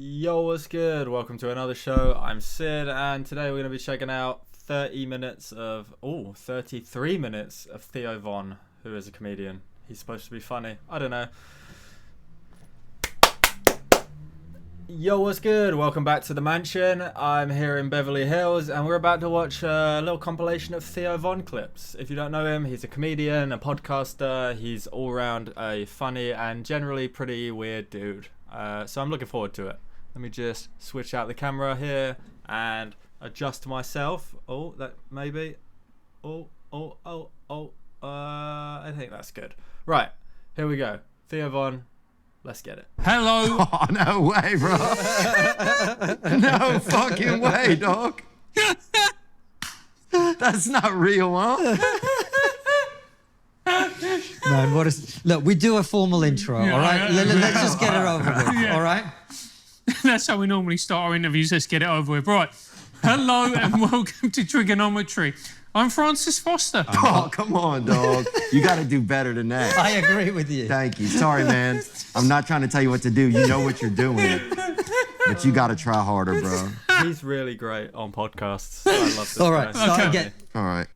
Yo, what's good? Welcome to another show. I'm Sid, and today we're going to be checking out 33 minutes of Theo Von, who is a comedian. He's supposed to be funny. I don't know. Yo, what's good? Welcome back to the mansion. I'm here in Beverly Hills, and we're about to watch a little compilation of Theo Von clips. If you don't know him, he's a comedian, a podcaster. He's all around a funny and generally pretty weird dude. So I'm looking forward to it. Let me just switch out the camera here and adjust myself. Oh, that maybe. I think that's good. Right, here we go. Theo Von, let's get it. Hello. Oh, no way, bro. No fucking way, dog. That's not real, huh? Man, what is... Look, we do a formal intro, all right? Let's just get it over with, all right? That's how we normally start our interviews. Let's get it over with. Right. Hello and welcome to Trigonometry. I'm Francis Foster. Oh, come on, dog. You got to do better than that. I agree with you. Thank you. Sorry, man. I'm not trying to tell you what to do. You know what you're doing. But you got to try harder, bro. He's really great on podcasts. I love this All right, guy. start Okay. again. All right.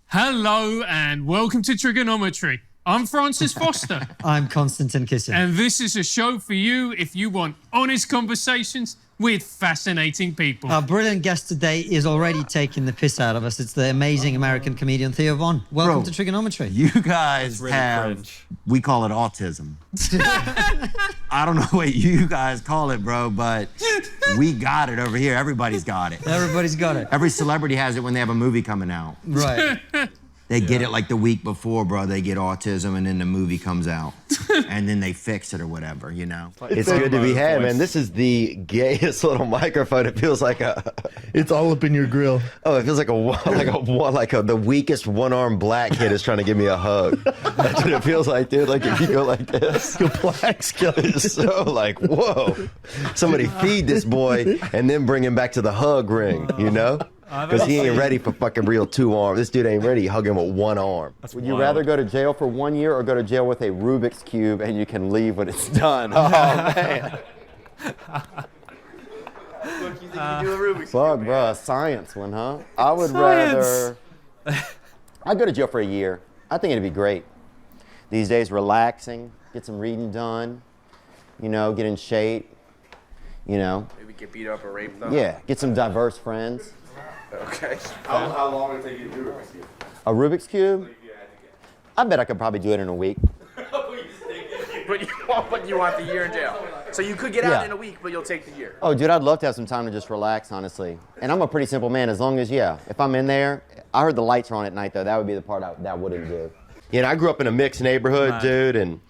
Hello and welcome to Trigonometry. I'm Francis Foster. I'm Konstantin Kissin. And this is a show for you if you want honest conversations with fascinating people. Our brilliant guest today is already taking the piss out of us. It's the amazing American comedian Theo Von. Welcome Bro, to Trigonometry. You guys really have, cringe. we call it autism. I don't know what you guys call it, bro, but we got it over here. Everybody's got it. Everybody's got it. Every celebrity has it when they have a movie coming out. Right. They get it like the week before, bro. They get autism, and then the movie comes out, and then they fix it or whatever, you know. It's good to be had, man. This is the gayest little microphone. It feels like a. It's all up in your grill. Oh, it feels like the weakest one-armed black kid is trying to give me a hug. That's what it feels like, dude. Like if you go like this, Your black skeleton. it's so like whoa. Somebody feed this boy and then bring him back to the hug ring, you know? Because he ain't ready for fucking real two arms. This dude ain't ready. Hug him with one arm. That's Would you wild. rather go to jail for 1 year or go to jail with a Rubik's Cube and you can leave when it's done? Oh, man. Fuck, bro. A science one, huh? I would rather... I'd go to jail for a year. I think it'd be great. These days, relaxing, get some reading done, you know, get in shape, you know. Maybe get beat up or raped though. Yeah, get some diverse friends. Okay. How long would it take you to do Rubik's Cube? A Rubik's Cube? I bet I could probably do it in a week. But you want the year in jail. So you could get out Yeah. in a week, but you'll take the year. Oh, dude, I'd love to have some time to just relax, honestly. And I'm a pretty simple man, as long as, if I'm in there. I heard the lights are on at night, though. That would be the part that I wouldn't do. You know, I grew up in a mixed neighborhood, dude, and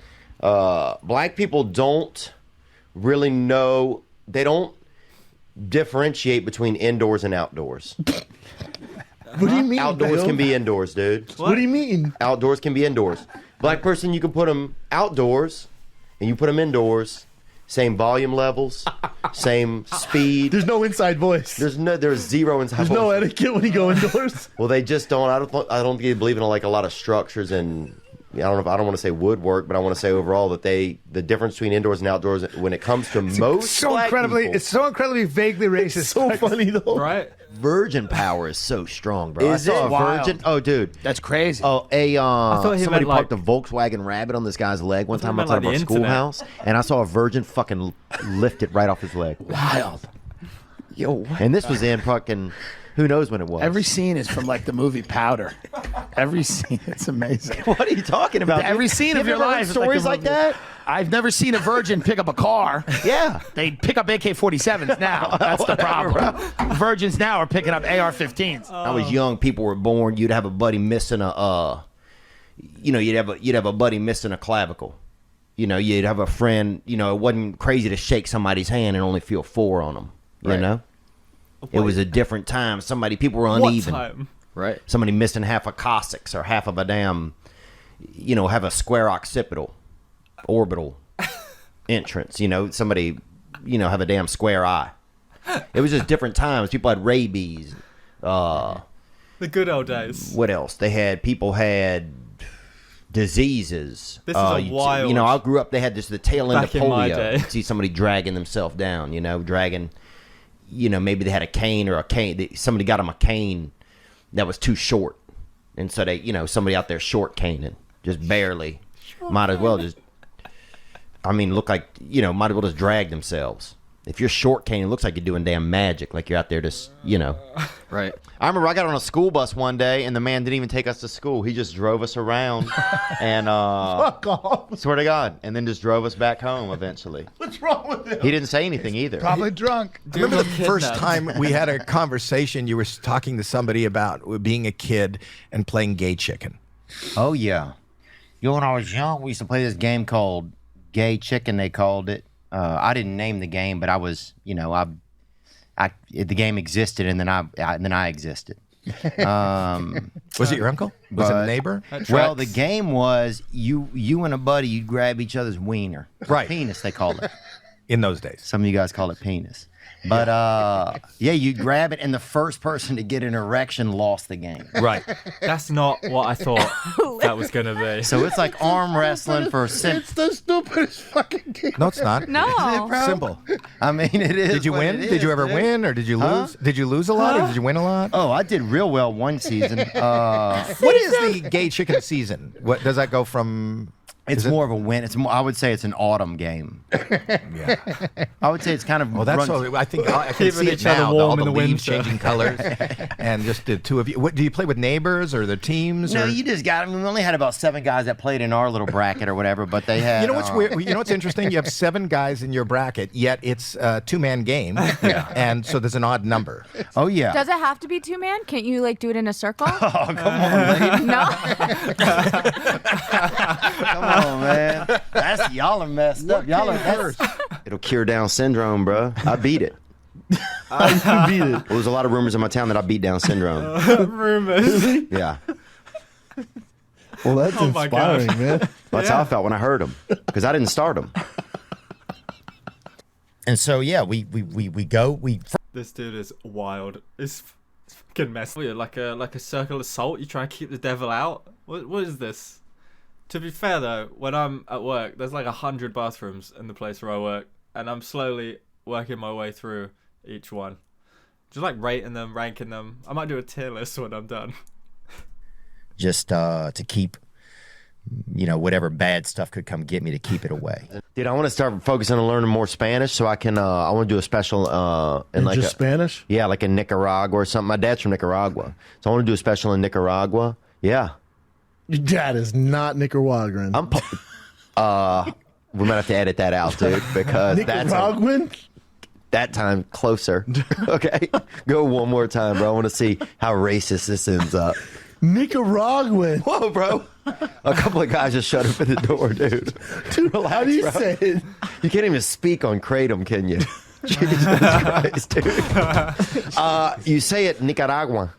black people don't really know, they don't differentiate between indoors and outdoors. What do you mean? Outdoors Bill? can be indoors, dude. What do you mean? Outdoors can be indoors. Black person, you can put them outdoors, and you put them indoors. Same volume levels, same speed. There's no inside voice. There's zero inside. There's no voice. etiquette when you go indoors. Well, they just don't. I don't think they believe in like a lot of structures and. I don't want to say woodwork, but I want to say overall that the difference between indoors and outdoors when it comes to most black people, it's so incredibly vaguely racist. It's so funny though. Right? virgin power is so strong, bro. Is I saw it? a Wild. virgin. Oh, dude. That's crazy. Oh, thought he somebody meant, parked a Volkswagen Rabbit on this guy's leg one thought he time meant, outside like, of our the internet. schoolhouse, and I saw a virgin fucking lift it right off his leg. Wild. Yo, And this was in fucking, who knows when it was. every scene is from like the movie Powder. Every scene, it's amazing. What are you talking about? Every dude? scene You of your ever heard life is stories like like a movie. that? I've never seen a virgin pick up a car. Yeah. They pick up AK-47s now. That's the problem. Virgins now are picking up AR-15s. I was young. People were born. You'd have a buddy missing you'd have a buddy missing a clavicle. You know, you'd have a friend. You know, it wasn't crazy to shake somebody's hand and only feel 4 on them. You Right. know, it was a different time. People were What uneven. time? Right. Somebody missing half a coccyx or half of a damn, have a square occipital, orbital entrance. You know, somebody, have a damn square eye. It was just different times. People had rabies. The good old days. What else? People had diseases. This is a wild. You know, I grew up. They had the tail end of Back in my polio. day. You'd see somebody dragging themselves down. You know, dragging. You know, maybe they had a cane or a cane. Somebody got them a cane that was too short, and so they, you know, somebody out there short caning, just barely. Might as well just. I mean, look like, you know, might as well just drag themselves. If you're short caning, it looks like you're doing damn magic, like you're out there just, you know. Right. I remember I got on a school bus one day, and the man didn't even take us to school. He just drove us around, and Fuck off. swear to God, and then just drove us back home eventually. What's wrong with him? He didn't say anything either. Probably drunk. I remember the first time we had a conversation, you were talking to somebody about being a kid and playing gay chicken. Oh, yeah. You know, when I was young, we used to play this game called Gay Chicken, they called it. I didn't name the game, but I was, you know, the game existed, and then I existed. Was it your uncle? Was it a neighbor? Well, the game was you and a buddy, you'd grab each other's wiener. Right. Penis, they call it. In those days. Some of you guys call it penis. But, yeah, you'd grab it, and the first person to get an erection lost the game. Right. That's not what I thought that was going to be. So it's like arm wrestling for It's the stupidest fucking game. No, it's not. No. Simple. I mean, it is. Did you what win? it Did you is, ever dude. win, or did you lose? Did you lose a lot, or did you win a lot? Oh, I did real well one season. What is the gay chicken season? What does that go from? It's Is it- more of a win. It's more, I would say it's an autumn game. Yeah. I would say it's kind of. Well, that's runs- so. I think I can Keeping see it each other now. warm All the in the leaves winter. changing colors, and just the two of you. What do you play with neighbors or the teams? No, or? you just got. I mean, we only had about 7 guys that played in our little bracket or whatever, but they had. You know what's weird? You know what's interesting? You have 7 guys in your bracket, yet it's a 2-man game, and so there's an odd number. Oh yeah. Does it have to be 2-man? Can't you like do it in a circle? Oh come on, lady. No. Come on, man. That's y'all are messed up. Y'all are first. It'll cure Down syndrome, bro. I beat it. You beat it. There was a lot of rumors in my town that I beat Down syndrome. Rumors. Yeah. Well, that's Oh my inspiring, gosh. man. That's how I felt when I heard them, because I didn't start them. And so yeah, we go. This dude is wild. It's fucking messy. Like a circle of salt. You try and keep the devil out. What is this? To be fair though, when I'm at work, there's like 100 bathrooms in the place where I work, and I'm slowly working my way through each one, just like rating them, ranking them. I might do a tier list when I'm done. Just to keep, you know, whatever bad stuff could come get me, to keep it away. Dude, I want to start focusing on learning more Spanish, so I can. I want to do a special in like Just Spanish? Yeah, like in Nicaragua or something. My dad's from Nicaragua, so I want to do a special in Nicaragua. Yeah. Your dad is not Nicaraguan. We might have to edit that out, dude, because Nicaraguan? that time closer. Okay, go one more time, bro. I want to see how racist this ends up. Nicaraguan. Whoa, bro. A couple of guys just shut up at the door, dude. Dude, Relax, how do you bro. say it? You can't even speak on Kratom, can you? Jesus Christ, dude. You say it Nicaragua.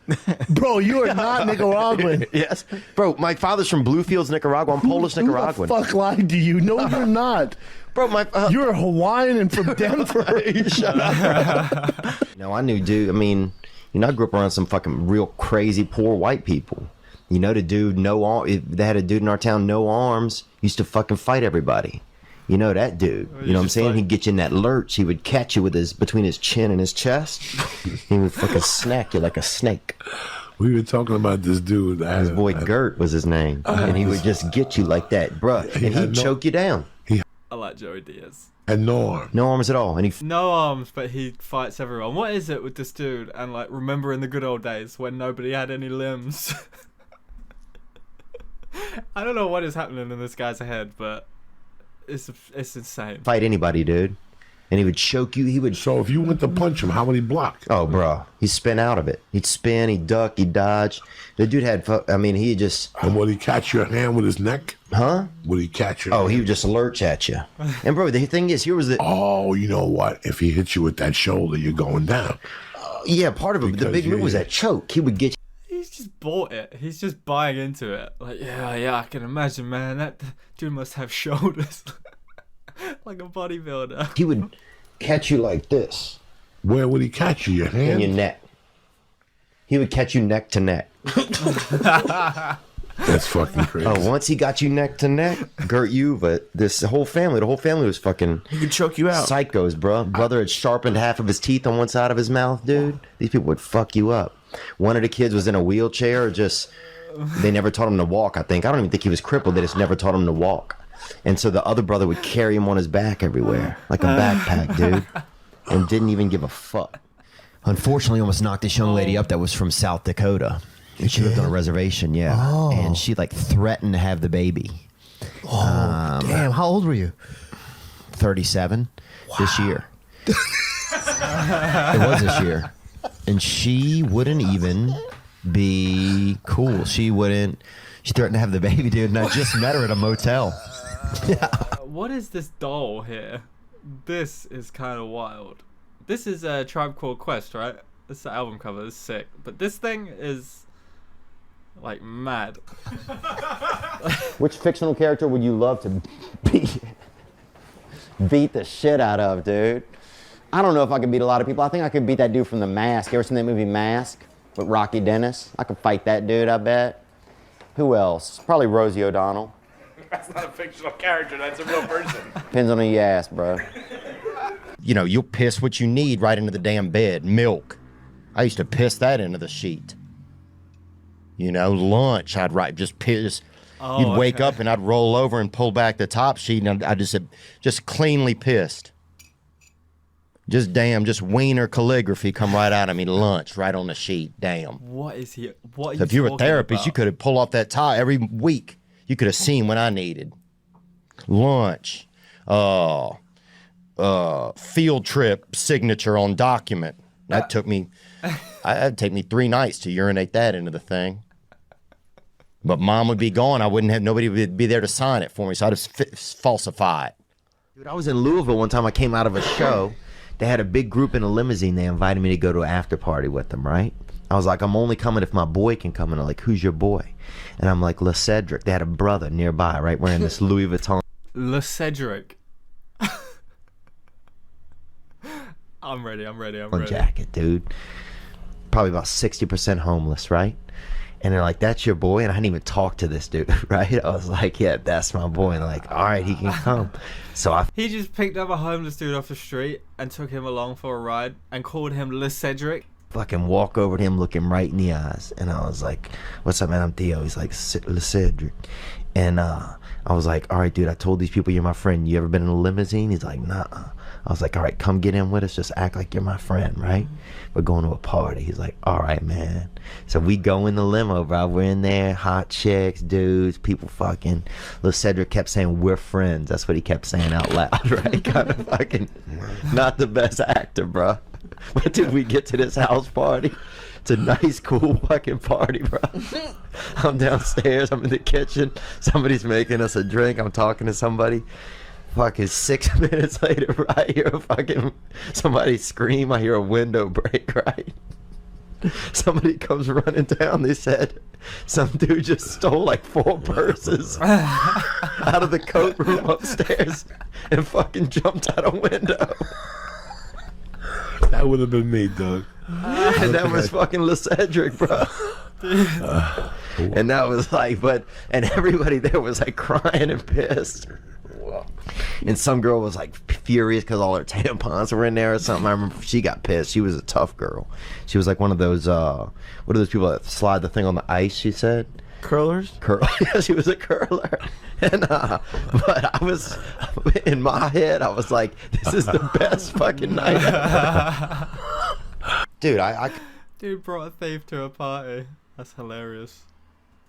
Bro, you are not Nicaraguan. Yes. Bro, my father's from Bluefields, Nicaragua. I'm Polish Who Nicaraguan. the fuck lied to you? No, you're not. Bro, my... You're Hawaiian and from Denver. Shut up, bro. No, I knew, dude. I mean, you know, I grew up around some fucking real crazy poor white people. You know, the dude, they had a dude in our town, no arms, used to fucking fight everybody. You know that dude. You know what I'm saying? He'd get you in that lurch. He would catch you with between his chin and his chest. He would fucking snack you like a snake. We were talking about this dude. His boy Gert was his name. And he would just get you like that, bruh. And he'd choke you down. I like Joey Diaz. And no arms. No arms at all. And No arms, but he fights everyone. What is it with this dude? And like, remembering the good old days when nobody had any limbs. I don't know what is happening in this guy's head, but it's insane. Fight anybody, dude. And he would choke you. So if you went to punch him, how would he block? Oh, bro. He'd spin out of it. He'd spin, he'd duck, he'd dodge. The dude had, he just... And would he catch your hand with his neck? Huh? Would he catch your Oh, hand? he would just lurch at you. And, bro, the thing is, here was the... Oh, you know what? If he hits you with that shoulder, you're going down. Yeah, part of it. The big move was that choke. He would get you. He's just bought it. He's just buying into it. Like, yeah, I can imagine, man. That dude must have shoulders. Like a bodybuilder. He would catch you like this. Where would he catch you? Your hand? In your neck. He would catch you neck to neck. That's fucking crazy. Oh, once he got you neck to neck, Gert Yuva, the whole family was fucking He could choke you out. psychos, bro. Brother had sharpened half of his teeth on one side of his mouth, dude. These people would fuck you up. One of the kids was in a wheelchair, they never taught him to walk, I think. I don't even think he was crippled. They just never taught him to walk. And so the other brother would carry him on his back everywhere, like a backpack, dude, and didn't even give a fuck. Unfortunately, almost knocked this young lady up that was from South Dakota. And she lived on a reservation, and she like threatened to have the baby. Damn, how old were you? 37 this year. It was this year. And she wouldn't even be cool. She threatened to have the baby, dude, and I just met her at a motel. What is this doll here? This is kind of wild. This is a Tribe Called Quest, right? This is the album cover. This is sick. But this thing is like mad. Which fictional character would you love to beat the shit out of, dude? I don't know if I could beat a lot of people. I think I could beat that dude from The Mask. You ever seen that movie Mask with Rocky Dennis? I could fight that dude, I bet. Who else? Probably Rosie O'Donnell. That's not a fictional character. That's a real person. Depends on who you ask, bro. You know, you'll piss what you need right into the damn bed. Milk. I used to piss that into the sheet. You know, lunch, I'd just piss. You'd wake up and I'd roll over and pull back the top sheet and I just cleanly pissed. Just wiener calligraphy come right out of me. Lunch, right on the sheet. Damn. What is he? What are you So if you were a talking therapist, about? you could have pulled off that tie every week. You could have seen what I needed. Lunch. Field trip signature on document. That took me, it'd take me 3 nights to urinate that into the thing. But mom would be gone. Nobody would be there to sign it for me, so I'd just falsify it. Dude, I was in Louisville one time. I came out of a show. They had a big group in a limousine. They invited me to go to an after party with them, right? I was like, I'm only coming if my boy can come. And they're like, who's your boy? And I'm like, Le Cedric. They had a brother nearby, right, wearing this Louis Vuitton. Le Cedric. I'm ready. Jacket, dude. Probably about 60% homeless, right? And they're like, that's your boy? And I hadn't even talked to this dude, right? I was like, yeah, that's my boy. And they're like, all right, he can come. So He just picked up a homeless dude off the street and took him along for a ride and called him Le Cedric. fucking walk over to him, look him right in the eyes. And I was like, what's up, man? I'm Theo. He's like, Le Cedric. And I was like, all right, dude, I told these people you're my friend. You ever been in a limousine? He's like, nah. I was like, all right, come get in with us. Just act like you're my friend, right? We're going to a party. He's like, all right, man. So we go in the limo, bro. We're in there, hot chicks, dudes, people fucking. Lil Cedric kept saying, we're friends. That's what he kept saying out loud, right? Kind of fucking not the best actor, bro. But did we get to this house party? It's a nice, cool fucking party, bro. I'm downstairs. I'm in the kitchen. Somebody's making us a drink. I'm talking to somebody. Fucking 6 minutes later, I hear a fucking somebody scream. I hear a window break, right? Somebody comes running down. They said some dude just stole like 4 purses out of the coat room upstairs and fucking jumped out a window. That would have been me, Doug. And that was fucking Le Cedric, bro. And that was like, and everybody there was like crying and pissed. And some girl was like furious because all her tampons were in there or something. I remember she got pissed. She was a tough girl. She was like one of those, what are those people that slide the thing on the ice, she said? Curlers? Yeah, she was a curler. And, but I was, in my head, I was like, this is the best fucking night ever. Dude, Dude brought a thief to a party. That's hilarious.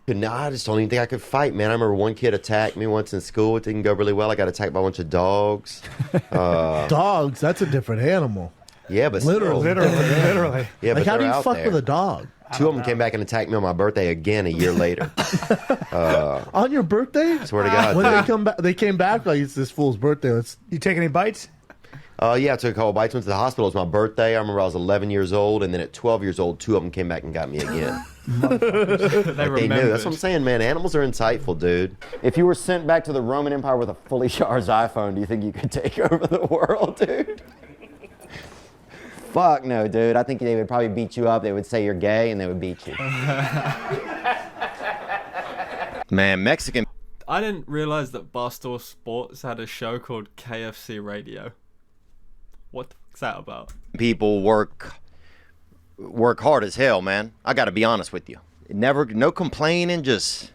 No, I just don't even think I could fight, man. I remember one kid attacked me once in school. It didn't go really well. I got attacked by a bunch of dogs. Dogs? That's a different animal. Yeah, but Literally. Yeah, Like, but how do they're you out fuck there. with a dog? 2 of them came back and attacked me on my birthday again a year later. On your birthday? Swear to God. When dude. they come back, they came back like it's this fool's birthday. You take any bites? Yeah, I took a couple bites, went to the hospital. It was my birthday. I remember I was 11 years old, and then at 12 years old, 2 of them came back and got me again. They knew. That's what I'm saying, man. Animals are insightful, dude. If you were sent back to the Roman Empire with a fully charged iPhone, do you think you could take over the world, dude? Fuck no, dude. I think they would probably beat you up. They would say you're gay, and they would beat you. Man, Mexican. I didn't realize that Barstool Sports had a show called KFC Radio. What the fuck's that about? People work hard as hell, man. I gotta be honest with you. No complaining, just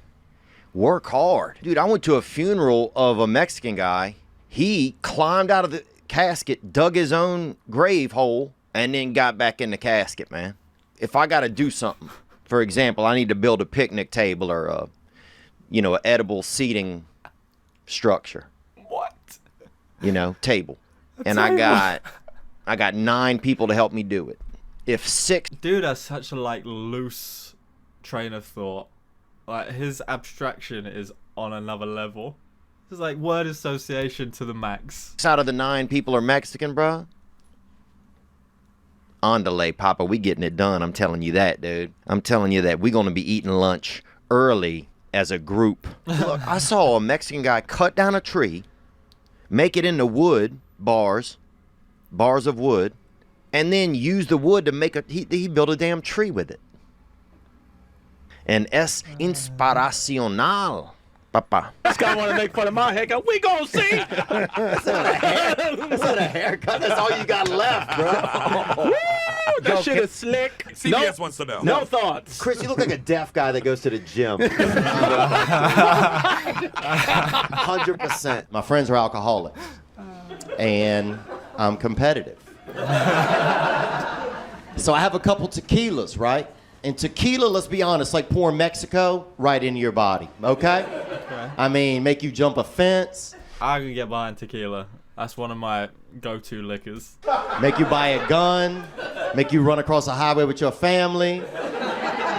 work hard. Dude, I went to a funeral of a Mexican guy. He climbed out of the casket, dug his own grave hole, and then got back in the casket, man. If I gotta do something, for example, I need to build a picnic table or an edible seating structure. What? Table. And I got 9 people to help me do it. If 6... Dude has such a loose train of thought. Like, his abstraction is on another level. It's like word association to the max. Out of the 9 people are Mexican, bruh. Andale, Papa, we getting it done. I'm telling you that, dude. I'm telling you that we're going to be eating lunch early as a group. Look, I saw a Mexican guy cut down a tree, make it into wood, bars of wood, and then use the wood to make he built a damn tree with it. And es inspiracional, Papa. This guy want to make fun of my haircut. We gonna see. That's not a haircut. That's all you got left, bro. Woo, that shit is slick. CBS wants to know. No thoughts. Chris, you look like a deaf guy that goes to the gym. 100%. My friends are alcoholics, and I'm competitive. So I have a couple tequilas, right? And tequila, let's be honest, like pouring Mexico right into your body, okay? I mean, make you jump a fence. I can get behind tequila. That's one of my go-to liquors. Make you buy a gun. Make you run across a highway with your family.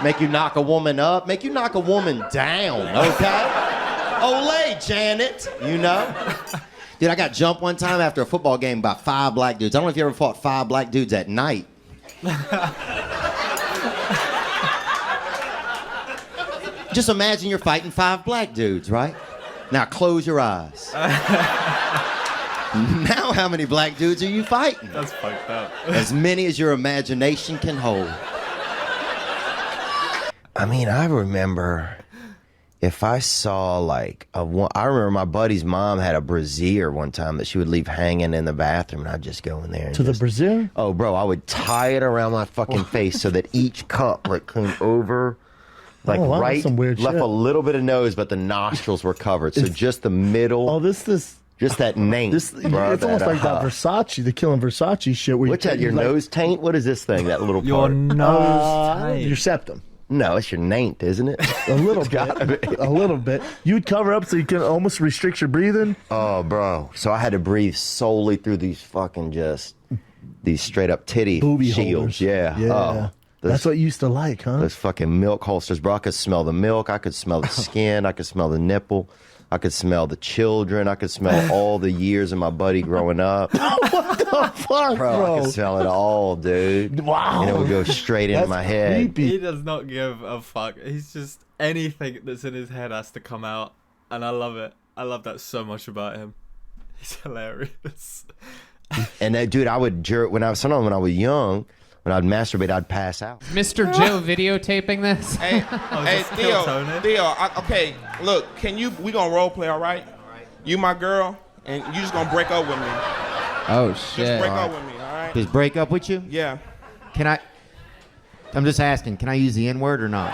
Make you knock a woman up. Make you knock a woman down, okay? Olay, Janet, Dude, I got jumped one time after a football game by 5 black dudes. I don't know if you ever fought 5 black dudes at night. Just imagine you're fighting 5 black dudes, right? Now close your eyes. Now how many black dudes are you fighting? That's fucked up. As many as your imagination can hold. I mean, I remember if I saw I remember my buddy's mom had a brassiere one time that she would leave hanging in the bathroom, and I'd just go in there. And the brassiere? Oh, bro, I would tie it around my fucking face so that each cup came over. Right, some weird left shit. a little bit of nose, but the nostrils were covered. So just the middle. Oh, just that nape. It's almost like that Versace, the Killing Versace shit. Where What's that, your nose taint? What is this thing, that little your part? Nose taint. Your septum. No, it's your naint, isn't it? A little bit. A little bit. You'd cover up so you can almost restrict your breathing. Oh, bro. So I had to breathe solely through these fucking these straight up titty Booby shields. holders. Yeah. Oh. That's what you used to like, huh? Those fucking milk holsters, bro. I could smell the milk. I could smell the skin. I could smell the nipple. I could smell the children. I could smell all the years of my buddy growing up. What the fuck, bro? I could smell it all, dude. Wow. And it would go straight into my head. Creepy. He does not give a fuck. He's just, anything that's in his head has to come out. And I love it. I love that so much about him. He's hilarious. And that, dude, I would jerk when I was young. When I'd masturbate, I'd pass out. Mr. Joe videotaping this? Hey, Theo, okay, look, we gonna role play, all right? You my girl, and you just gonna break up with me. Oh, shit. Just break up with me, all right? Just break up with you? Yeah. I'm just asking, can I use the N-word or not?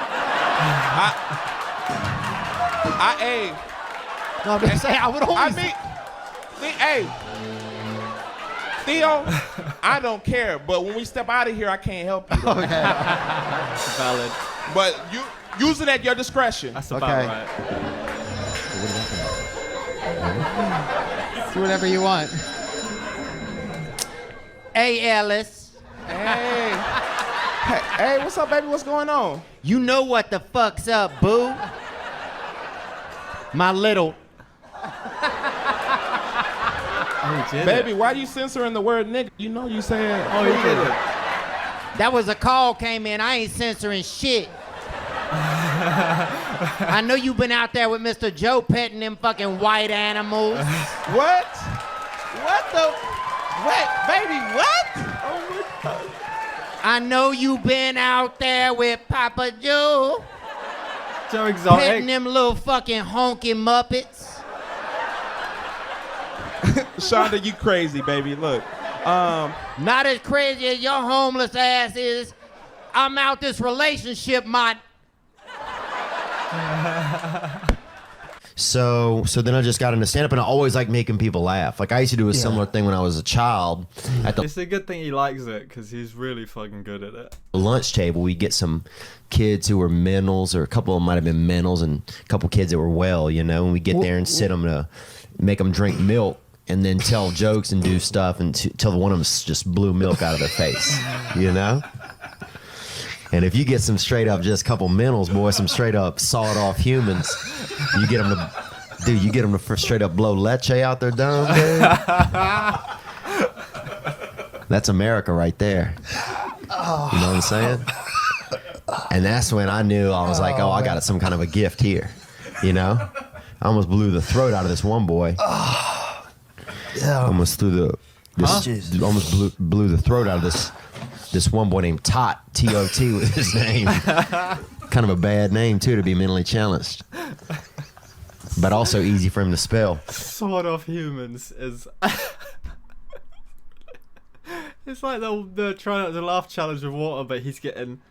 No, I'm just saying, I would always... Theo, I don't care, but when we step out of here, I can't help you. Okay. Valid. But you use it at your discretion. That's about right. Do whatever you want. Hey, Ellis. Hey, what's up, baby? What's going on? You know what the fuck's up, boo? My little... Baby, why you censoring the word nigga? You know you saying... Oh, you did it. That was a call came in. I ain't censoring shit. I know you've been out there with Mr. Joe petting them fucking white animals. What? What the... What? Baby, what? Oh, my God. I know you've been out there with Papa Joe. Joe Exotic. Petting them little fucking honky muppets. Shonda, you crazy, baby. Look. Not as crazy as your homeless ass is. I'm out this relationship, my. So then I just got into stand-up, and I always like making people laugh. Like, I used to do a similar thing when I was a child. At the It's a good thing he likes it, because he's really fucking good at it. lunch table, we get some kids who were mentals, or a couple of them might have been mentals, and a couple kids that were well, and we get there and sit them to make them drink milk, and then tell jokes and do stuff until one of them just blew milk out of their face, And if you get some straight up just couple mentals, boy, some straight up sawed off humans, you get them to straight up blow leche out their dome, dude. That's America right there. You know what I'm saying? And that's when I knew, I was like, I got some kind of a gift here. I almost blew the throat out of this one boy. Almost blew the throat out of this one boy named Tot. T-O-T was his name. Kind of a bad name too to be mentally challenged, but also easy for him to spell. Sawed off humans is. It's like the try not to laugh challenge with water, but he's getting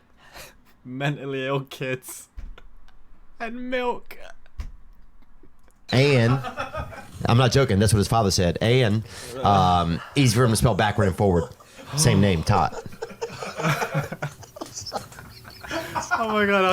mentally ill kids and milk. And I'm not joking. That's what his father said. And easy for him to spell backward and forward. Same name, Tot. Oh my god,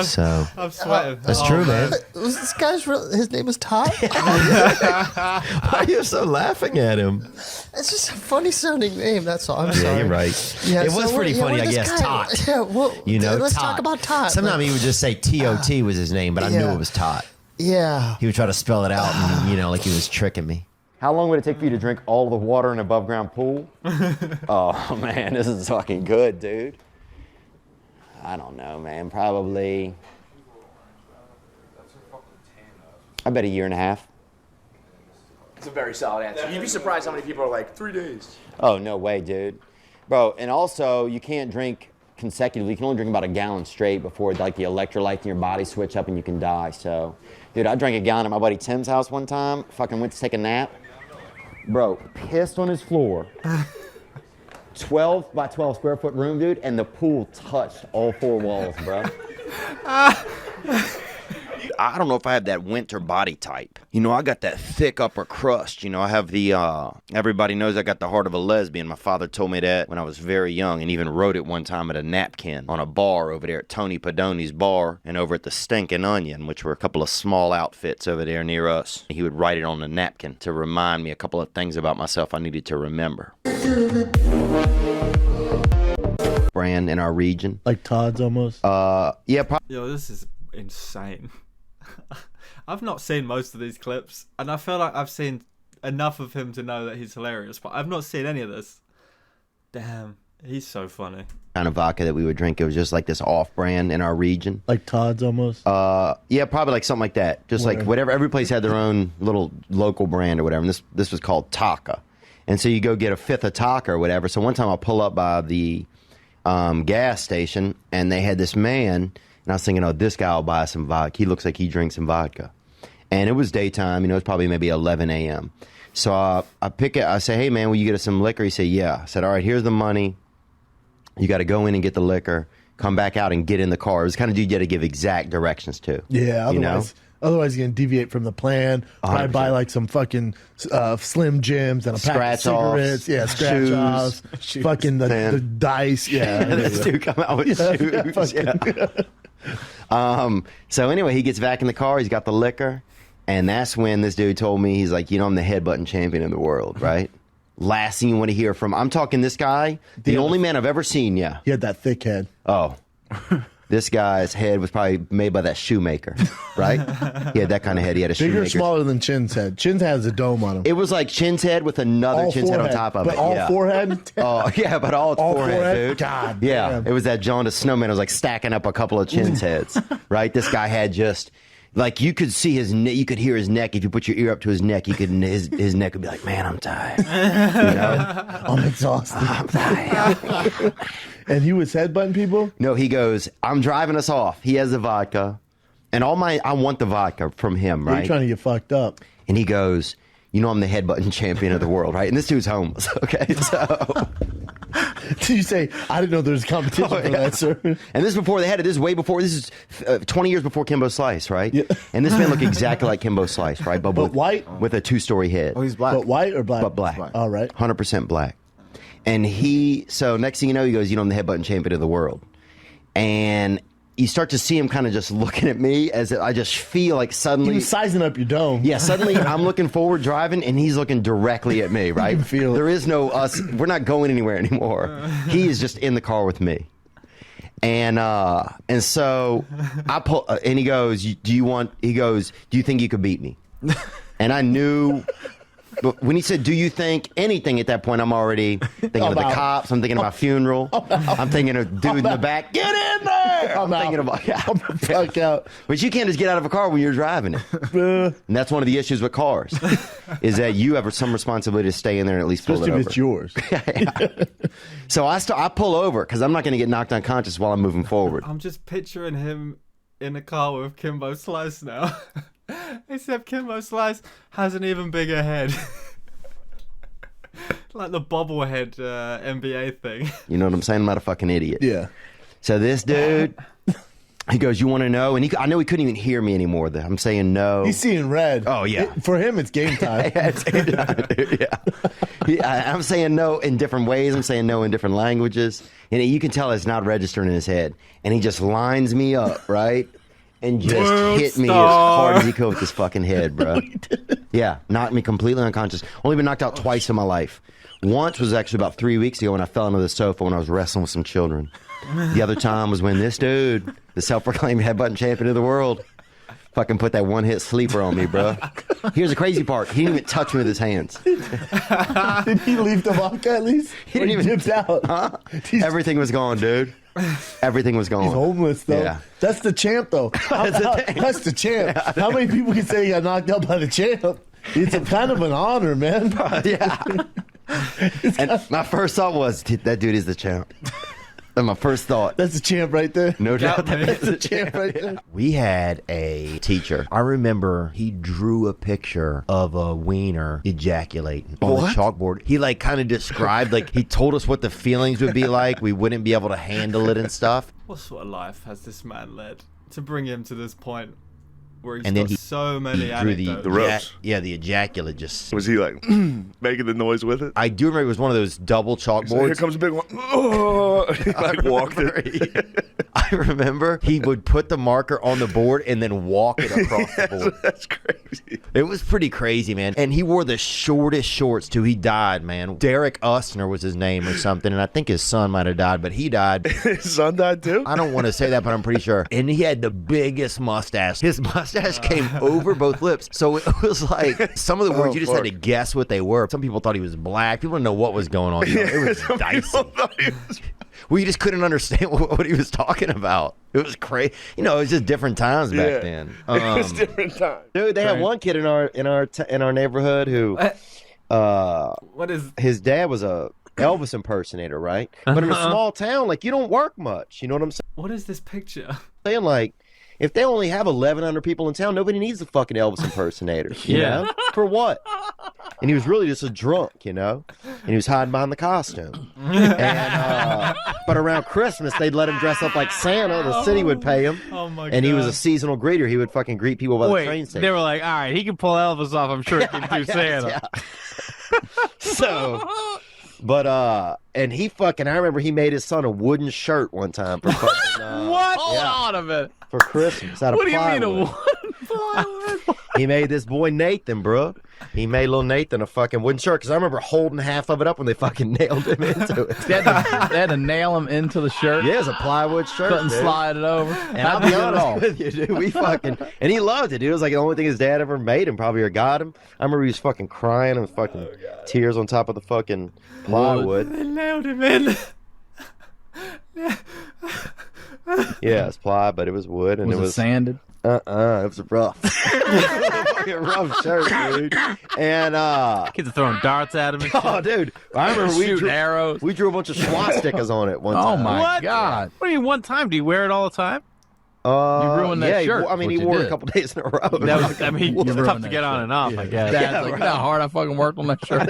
I'm sweating. That's true, man. Was this guy's his name was Todd? Why are you so laughing at him? It's just a funny sounding name. That's all. I'm sorry. Yeah, you're right. Yeah, it was pretty funny, I guess. Tot. Yeah, well, let's Tot. talk about Tot. Sometimes he would just say T-O-T was his name, but I knew it was Tot. Yeah. He would try to spell it out, and like he was tricking me. How long would it take for you to drink all the water in an above ground pool? Oh man, this is fucking good, dude. I don't know, man. Probably. I bet a year and a half. It's a very solid answer. You'd be surprised how many people are like 3 days. Oh, no way, dude. Bro, and also you can't drink consecutively. You can only drink about a gallon straight before the electrolytes in your body switch up and you can die. So, dude, I drank a gallon at my buddy Tim's house one time. Fucking went to take a nap. Bro, pissed on his floor. 12 by 12 square foot room, dude, and the pool touched all 4 walls, bro. I don't know if I have that winter body type. I got that thick upper crust. I have the, everybody knows I got the heart of a lesbian. My father told me that when I was very young and even wrote it one time at a napkin on a bar over there at Tony Padoni's bar and over at the Stinkin' Onion, which were a couple of small outfits over there near us. He would write it on a napkin to remind me a couple of things about myself I needed to remember. Brand in our region. Like Todd's almost? Yeah. Yo, this is insane. I've not seen most of these clips, and I feel like I've seen enough of him to know that he's hilarious, but I've not seen any of this. Damn, he's so funny. Kind of vodka that we would drink. It was just like this off-brand in our region. Like Todd's almost? Yeah, probably like something like that. Just like whatever. Every place had their own little local brand or whatever, and this was called Taka. And so you go get a fifth of Taka or whatever. So one time I'll pull up by the gas station, and they had this man, and I was thinking, this guy will buy some vodka. He looks like he drinks some vodka. And it was daytime, it's probably maybe 11 a.m. So I pick it, I say, hey man, will you get us some liquor? He said, yeah. I said, all right, here's the money. You got to go in and get the liquor, come back out and get in the car. It was the kind of dude you had to give exact directions to. Yeah, otherwise you're going to deviate from the plan. Probably 100%. buy like some fucking Slim Jims and a pack of cigarettes. Yeah, scratch offs. Fucking the dice. Yeah. This dude come out with shoes. So anyway, he gets back in the car. He's got the liquor. And that's when this dude told me, he's like, I'm the headbutting champion in the world, right? Last thing you want to hear from, I'm talking this guy, the only man I've ever seen, yeah. He had that thick head. Oh. This guy's head was probably made by that shoemaker, right? He had that kind of head. He had a shoemaker. Bigger or smaller than Chin's head? Chin's head has a dome on him. It was like Chin's head with another Chin's head on top of it. But all forehead? Oh, yeah, but all forehead, dude. God yeah, damn. It was that jaundiced snowman. It was like stacking up a couple of Chin's heads, right? This guy had just... Like, you could see his neck, you could hear his neck. If you put your ear up to his neck, you could his neck would be like, man, I'm tired. I'm exhausted. I'm tired. And he was headbutting people? No, he goes, I'm driving us off. He has the vodka. And I want the vodka from him, right? You're trying to get fucked up. And he goes, you know I'm the headbutting champion of the world, right? And this dude's homeless, okay? So... Did you say, I didn't know there was competition for that, sir? And this is before they had it. This is way before. This is 20 years before Kimbo Slice, right? Yeah. And this man looked exactly like Kimbo Slice, right? But white? With a 2-story head. Oh, he's black. But white or black? But black. All right. 100% black. And so next thing you know, he goes, you know I'm the headbutting champion of the world. And... you start to see him kind of just looking at me as I just feel like suddenly... He was sizing up your dome. Yeah, suddenly I'm looking forward driving, and he's looking directly at me, right? You can feel it. There is no us. We're not going anywhere anymore. He is just in the car with me. And so I pull... and he goes, do you think you could beat me? And I knew... But when he said, do you think anything at that point, I'm already thinking of the cops. I'm thinking of my funeral. I'm thinking of dude in the back. Get in there! I'm thinking about, fuck out. But you can't just get out of a car when you're driving it. And that's one of the issues with cars, is that you have some responsibility to stay in there and at least pull it over. Especially if it's yours. So I pull over because I'm not going to get knocked unconscious while I'm moving forward. I'm just picturing him in a car with Kimbo Slice now. Except Kimbo Slice has an even bigger head. Like the bobblehead NBA thing. You know what I'm saying? I'm not a fucking idiot. Yeah. So this dude, he goes, you want to know? And I know he couldn't even hear me anymore. I'm saying no. He's seeing red. Oh, yeah. For him, it's game time. It's game time, dude, yeah. I'm saying no in different ways. I'm saying no in different languages. And you can tell it's not registering in his head. And he just lines me up, right? And just hit me as hard as he could with his fucking head, bro. Yeah, knocked me completely unconscious. Only been knocked out twice in my life. Once was actually about 3 weeks ago when I fell into the sofa when I was wrestling with some children. The other time was when this dude, the self-proclaimed headbutting champion of the world, fucking put that one-hit sleeper on me, bro. Here's the crazy part. He didn't even touch me with his hands. Did he leave the vodka at least? He didn't even dipped out. Huh? Everything was gone, dude. Everything was gone. He's homeless, though. Yeah. That's the champ, though. That's the champ. Yeah. How many people can say he got knocked out by the champ? It's a kind of an honor, man. Yeah. And my first thought was, that dude is the champ. And my first thought. That's the champ right there. No doubt. That's the champ right there. We had a teacher. I remember he drew a picture of a wiener ejaculating on the chalkboard. He like kind of described, like he told us what the feelings would be like. We wouldn't be able to handle it and stuff. What sort of life has this man led to bring him to this point where he's And then got so many drew anecdotes? The ropes. the ejaculate just... Was he like making the noise with it? I do remember it was one of those double chalkboards. So here comes a big one. Oh, he like walked it. I remember he would put the marker on the board and then walk it across the board. That's crazy. It was pretty crazy, man. And he wore the shortest shorts too. He died, man. Derek Ustner was his name or something, and I think his son might have died, but he died. His son died too? I don't want to say that, but I'm pretty sure. And he had the biggest mustache. His mustache came over both lips. So it was like some of the words you just had to guess what they were. Some people thought he was black. People didn't know what was going on. You know, it was dicey. Well, you just couldn't understand what he was talking about. It was crazy. You know, it was just different times back then. It was different times. Dude, they had one kid in our neighborhood who what is his dad was a Elvis impersonator, right? But in a small town, like you don't work much. You know what I'm saying? What is this picture? Saying like, if they only have 1,100 people in town, nobody needs a fucking Elvis impersonator. You know? For what? And he was really just a drunk, you know? And he was hiding behind the costume. And, but around Christmas, they'd let him dress up like Santa. The city would pay him. Oh my God. And he was a seasonal greeter. He would fucking greet people by the train station. They were like, all right, he can pull Elvis off. I'm sure he can do Santa. Yeah. So... But, and he fucking, I remember he made his son a wooden shirt one time for fucking, what? Hold on a minute. For Christmas out of plywood. What do you mean a wooden plywood? He made this boy Nathan, bro. He made little Nathan a fucking wooden shirt, because I remember holding half of it up when they fucking nailed him into it. They had to nail him into the shirt? Yeah, it's a plywood shirt. Couldn't slide it over. And I'll be honest with you, dude, we fucking, and he loved it, dude. It was like the only thing his dad ever made him, probably, or got him. I remember he was fucking crying and fucking tears on top of the fucking plywood. They nailed him in. Yeah, it's ply, but it was wood, and Was it was sanded. It was rough. Fucking rough shirt, dude. And kids are throwing darts at him. And shit. oh, dude, I remember we drew arrows. We drew a bunch of swastikas on it one time. Oh my God! What do you mean one time? Do you wear it all the time? You ruined that shirt. He wore it a couple days in a row. It's tough to get on and off, I guess. Yeah, Like, you know how hard I fucking worked on that shirt.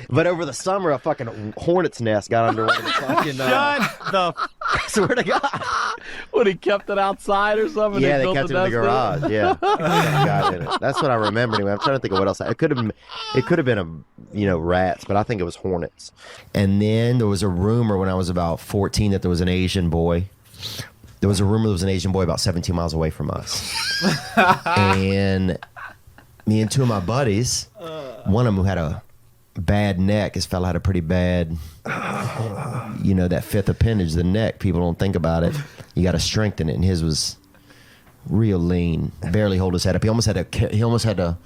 But over the summer, a fucking hornet's nest got under one of the fucking. Shut the. I swear to God. When he kept it outside or something? Yeah, they kept it in the garage. Yeah, got in it. That's what I remember. Anyway, I'm trying to think of what else. It could have been rats, but I think it was hornets. And then there was a rumor when I was about 14 that there was an Asian boy. There was a rumor there was an Asian boy about 17 miles away from us. And me and two of my buddies, one of them who had a bad neck, his fella had a pretty bad, that fifth appendage, the neck. People don't think about it. You got to strengthen it, and his was real lean, barely hold his head up. He almost had to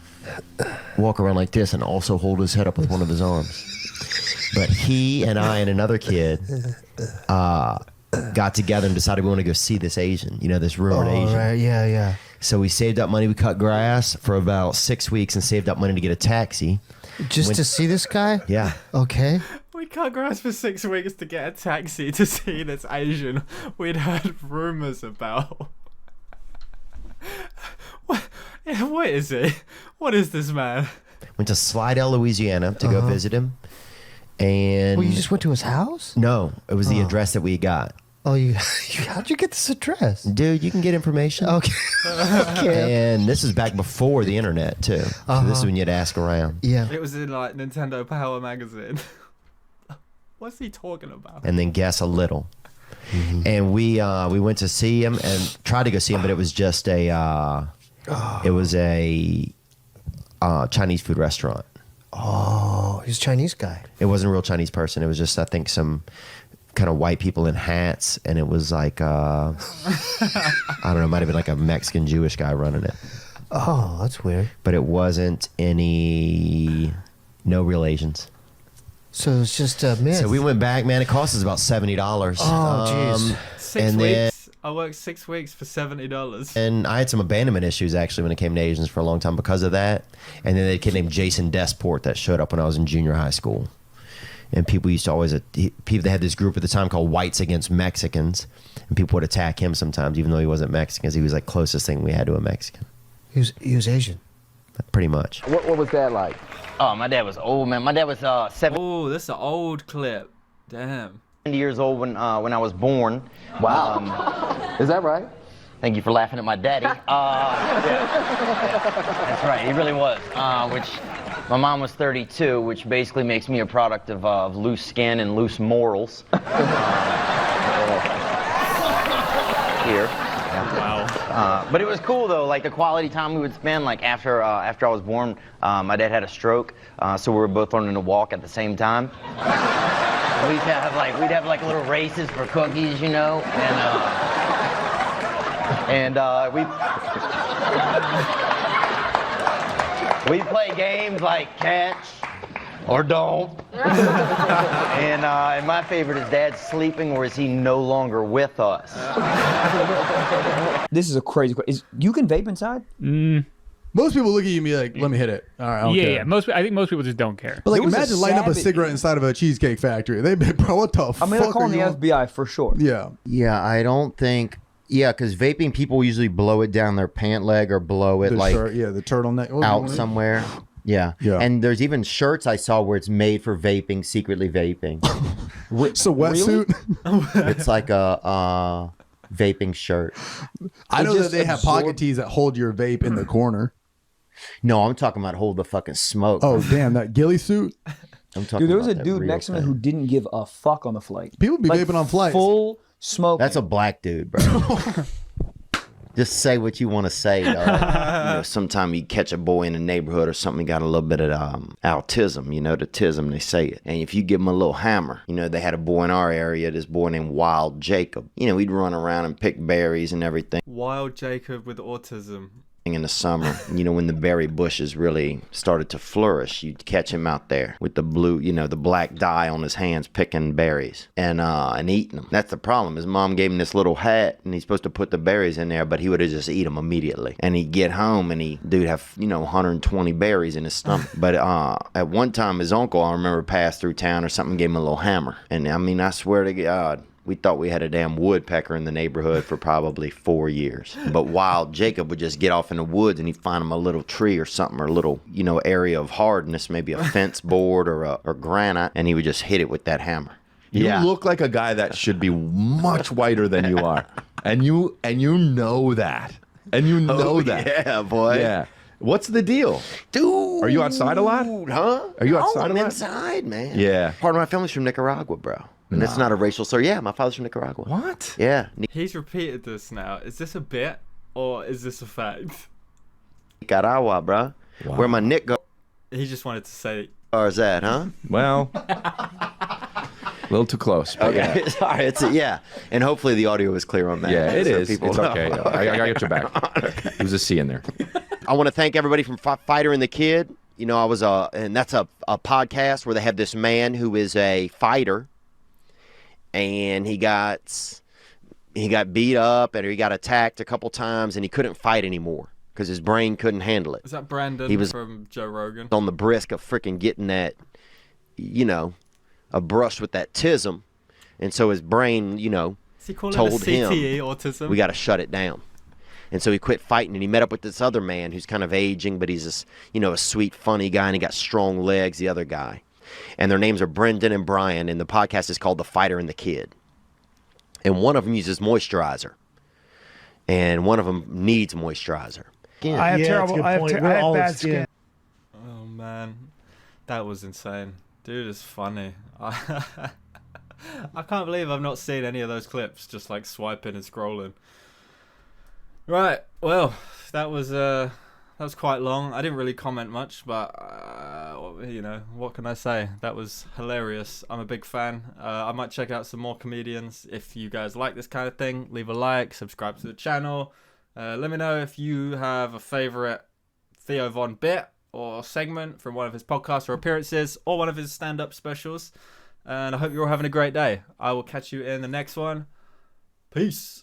walk around like this and also hold his head up with one of his arms. But he and I and another kid got together and decided we want to go see this Asian, this rumored Asian. Right. Yeah. So we saved up money. We cut grass for about 6 weeks and saved up money to get a taxi. Just to see this guy? Yeah. Okay. We cut grass for 6 weeks to get a taxi to see this Asian we'd heard rumors about. What is he? What is this man? Went to Slidell, Louisiana to go visit him. And you just went to his house? No, it was the address that we got. Oh, how'd you get this address? Dude, you can get information. Okay. And this is back before the internet, too. So this is when you'd ask around. Yeah. It was in like Nintendo Power magazine. What's he talking about? And then guess a little. Mm-hmm. And we went to see him and tried to go see him, but it was just a Chinese food restaurant. Oh, he's a Chinese guy. It wasn't a real Chinese person. It was just, I think, some kind of white people in hats, and it was like I don't know, it might have been like a Mexican Jewish guy running it. Oh, that's weird. But it wasn't no real Asians. So it's just a myth. So we went back, man. It cost us about $70. Oh, jeez. 6 weeks. I worked 6 weeks for $70. And I had some abandonment issues actually when it came to Asians for a long time because of that. And then they had a kid named Jason Desport that showed up when I was in junior high school. And people used to always, they had this group at the time called Whites Against Mexicans. And people would attack him sometimes, even though he wasn't Mexican, because he was like closest thing we had to a Mexican. He was Asian. Pretty much. What was that like? Oh, my dad was old, man. My dad was 7. Oh, this is an old clip. Damn. Years old when I was born. Wow. Is that right? Thank you for laughing at my daddy. Yeah. That's right, he really was. Which my mom was 32, which basically makes me a product of loose skin and loose morals. Here. Wow. But it was cool though, like the quality time we would spend. Like after I was born, my dad had a stroke, so we were both learning to walk at the same time. We'd have like little races for cookies, and we'd play games like catch or don't. And my favorite is Dad sleeping, or is he no longer with us? This is a crazy question. You can vape inside? Most people look at you and be like, let me hit it. All right, I don't care. I think most people just don't care. But like, imagine lighting up a cigarette inside of a cheesecake factory. They'd be, bro, what the fuck? I'm going to call the on? FBI for sure. Yeah. Yeah, I don't think... Yeah, because vaping, people usually blow it down their pant leg or blow it The like... shirt, yeah, the turtleneck. out somewhere. Yeah. And there's even shirts I saw where it's made for vaping, secretly vaping. It's a wetsuit? It's like a vaping shirt. I know that they have pocket tees that hold your vape in the corner. No, I'm talking about hold the fucking smoke. Oh, damn, that ghillie suit? I'm talking Dude, there was a about that dude real next to me thing. who didn't give a fuck on the flight. People be vaping on flights. Full smoke. That's a black dude, bro. Just say what you want to say, dog. Sometime you catch a boy in the neighborhood or something, he got a little bit of autism, the tism, they say it. And if you give him a little hammer, they had a boy in our area, this boy named Wild Jacob. He'd run around and pick berries and everything. Wild Jacob with autism. In the summer, when the berry bushes really started to flourish, you'd catch him out there with the blue, the black dye on his hands picking berries and eating them. That's the problem. His mom gave him this little hat and he's supposed to put the berries in there, but he would have just eat them immediately. And he'd get home and dude have 120 berries in his stomach. But at one time, his uncle, I remember, passed through town or something, gave him a little hammer. And I swear to God, We thought we had a damn woodpecker in the neighborhood for probably 4 years. But while Jacob would just get off in the woods and he'd find him a little tree or something, or a little, area of hardness, maybe a fence board or granite, and he would just hit it with that hammer. You look like a guy that should be much whiter than you are. And you know that. And you know that. Yeah, boy. Yeah. What's the deal? Dude. Are you outside a lot? Huh? Are you outside I'm a lot? inside, man. Yeah. Part of my family's from Nicaragua, bro. And it's not a racial slur. Yeah, my father's from Nicaragua. What? Yeah. He's repeated this now. Is this a bit or is this a fact? Nicaragua, bro. Wow. Where my Nick go. He just wanted to say. Or is that, huh? Well, a little too close. But Okay. yeah. Sorry. Yeah. And hopefully the audio is clear on that. Yeah, it so is. people It's know. okay. I got your back. There's a C in there. I want to thank everybody from Fighter and the Kid. I was and that's a podcast where they have this man who is a fighter, and he got beat up and he got attacked a couple times, and he couldn't fight anymore because his brain couldn't handle it. Is that Brandon He was from Joe Rogan? on the brisk of freaking getting that, a brush with that tism, and so his brain, Is he calling told it CTE, him autism? we got to shut it down. And so he quit fighting, and he met up with this other man who's kind of aging, but he's this, a sweet, funny guy, and he got strong legs, the other guy. And their names are Brendan and Brian, and the podcast is called The Fighter and the Kid. And one of them uses moisturizer, and one of them needs moisturizer. I have terrible. I have bad skin. Oh man, that was insane. Dude is funny. I can't believe I've not seen any of those clips. Just like swiping and scrolling. Right. Well, that was quite long. I didn't really comment much, but what can I say? That was hilarious. I'm a big fan. I might check out some more comedians. If you guys like this kind of thing, leave a like, subscribe to the channel. Let me know if you have a favorite Theo Von bit or segment from one of his podcasts or appearances or one of his stand-up specials. And I hope you're all having a great day. I will catch you in the next one. Peace.